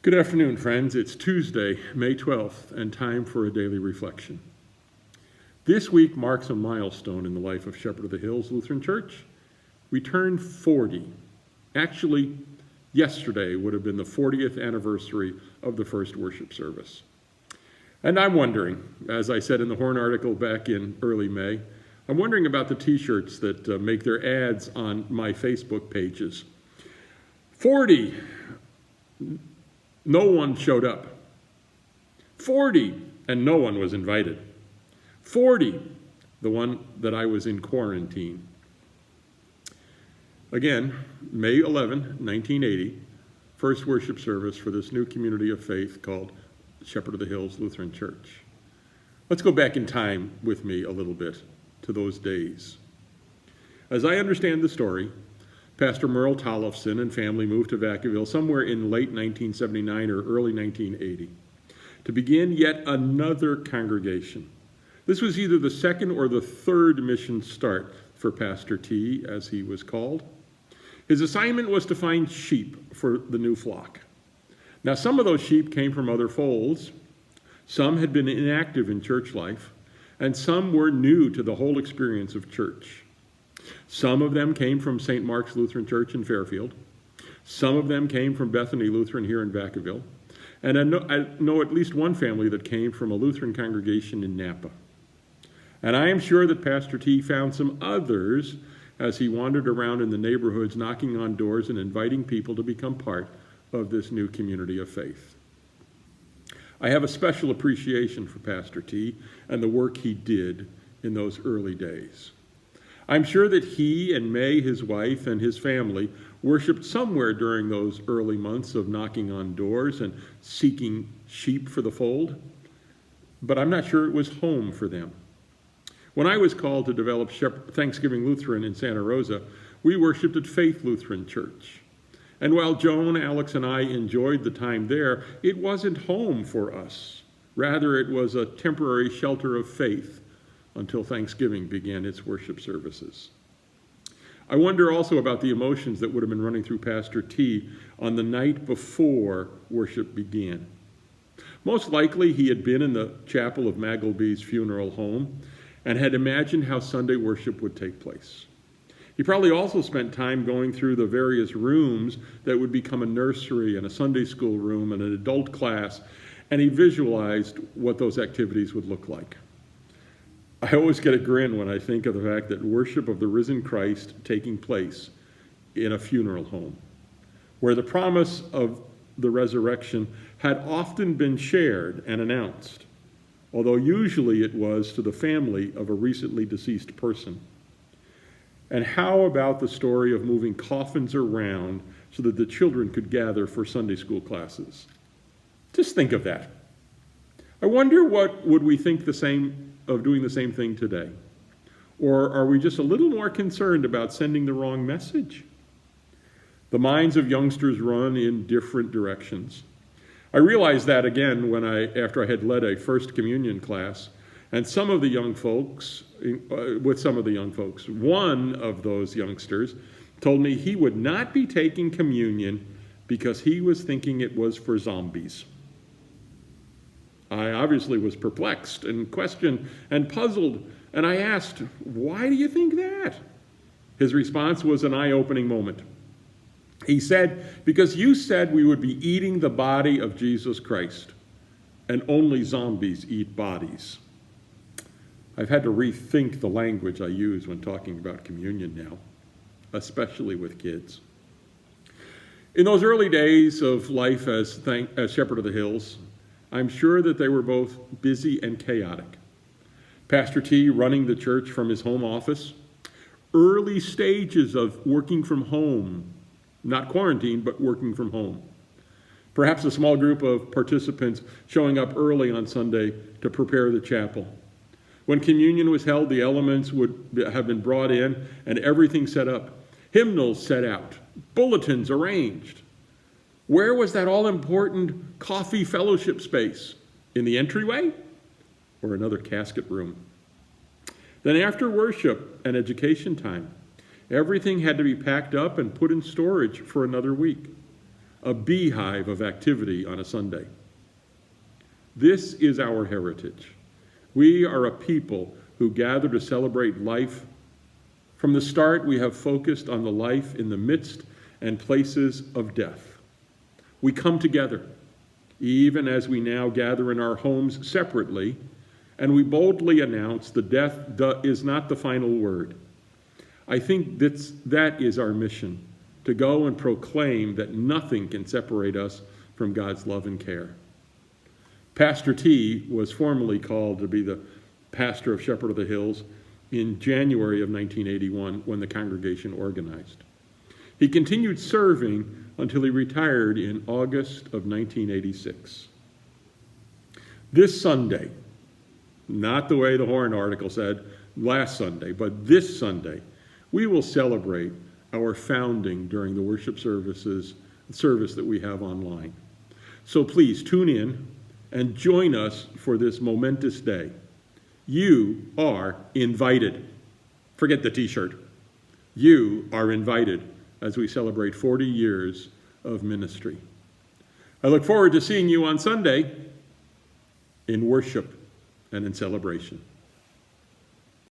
Good afternoon, friends. It's Tuesday, May 12th, and time for a daily reflection. This week marks a milestone in the life of Shepherd of the Hills Lutheran Church. We turned 40. Actually, yesterday would have been the 40th anniversary of the first worship service. And I'm wondering, as I said in the Horn article back in early May, I'm wondering about the t-shirts that make their ads on my Facebook pages. 40. No one showed up. 40, and no one was invited. 40, the one that I was in quarantine. Again, May 11, 1980, first worship service for this new community of faith called Shepherd of the Hills Lutheran Church. Let's go back in time with me a little bit to those days. As I understand the story, Pastor Merle Tollefson and family moved to Vacaville somewhere in late 1979 or early 1980 to begin yet another congregation. This was either the second or the third mission start for Pastor T, as he was called. His assignment was to find sheep for the new flock. Now, some of those sheep came from other folds, some had been inactive in church life, and some were new to the whole experience of church. Some of them came from St. Mark's Lutheran Church in Fairfield. Some of them came from Bethany Lutheran here in Vacaville. And I know at least one family that came from a Lutheran congregation in Napa. And I am sure that Pastor T found some others as he wandered around in the neighborhoods, knocking on doors and inviting people to become part of this new community of faith. I have a special appreciation for Pastor T and the work he did in those early days. I'm sure that he and May, his wife, and his family worshiped somewhere during those early months of knocking on doors and seeking sheep for the fold, but I'm not sure it was home for them. When I was called to develop Thanksgiving Lutheran in Santa Rosa, we worshiped at Faith Lutheran Church. And while Joan, Alex, and I enjoyed the time there, it wasn't home for us. Rather, it was a temporary shelter of faith until Thanksgiving began its worship services. I wonder also about the emotions that would have been running through Pastor T on the night before worship began. Most likely he had been in the chapel of Maggleby's funeral home and had imagined how Sunday worship would take place. He probably also spent time going through the various rooms that would become a nursery and a Sunday school room and an adult class, and he visualized what those activities would look like. I always get a grin when I think of the fact that worship of the risen Christ taking place in a funeral home, where the promise of the resurrection had often been shared and announced, although usually it was to the family of a recently deceased person. And how about the story of moving coffins around so that the children could gather for Sunday school classes? Just think of that. I wonder what would we think of doing the same thing today? Or are we just a little more concerned about sending the wrong message? The minds of youngsters run in different directions. I realized that again after I had led a First Communion class, and with some of the young folks, one of those youngsters told me he would not be taking communion because he was thinking it was for zombies. I obviously was perplexed and questioned and puzzled, and I asked, "Why do you think that?" His response was an eye-opening moment. He said, "Because you said we would be eating the body of Jesus Christ, and only zombies eat bodies." I've had to rethink the language I use when talking about communion now, especially with kids. In those early days of life as Shepherd of the Hills, I'm sure that they were both busy and chaotic. Pastor T running the church from his home office, early stages of working from home, not quarantine, but working from home. Perhaps a small group of participants showing up early on Sunday to prepare the chapel. When communion was held, the elements would have been brought in and everything set up. Hymnals set out, bulletins arranged. Where was that all-important coffee fellowship space? In the entryway or another casket room? Then after worship and education time, everything had to be packed up and put in storage for another week. a beehive of activity on a Sunday. This is our heritage. We are a people who gather to celebrate life. From the start, we have focused on the life in the midst and places of death. We come together, even as we now gather in our homes separately, and we boldly announce the death is not the final word. I think that is our mission, to go and proclaim that nothing can separate us from God's love and care. Pastor T was formally called to be the pastor of Shepherd of the Hills in January of 1981 when the congregation organized. He continued serving until he retired in August of 1986. This Sunday, not the way the Horn article said last Sunday, but this Sunday, we will celebrate our founding during the worship service that we have online. So please tune in and join us for this momentous day. You are invited. Forget the t-shirt. You are invited as we celebrate 40 years of ministry. I look forward to seeing you on Sunday in worship and in celebration.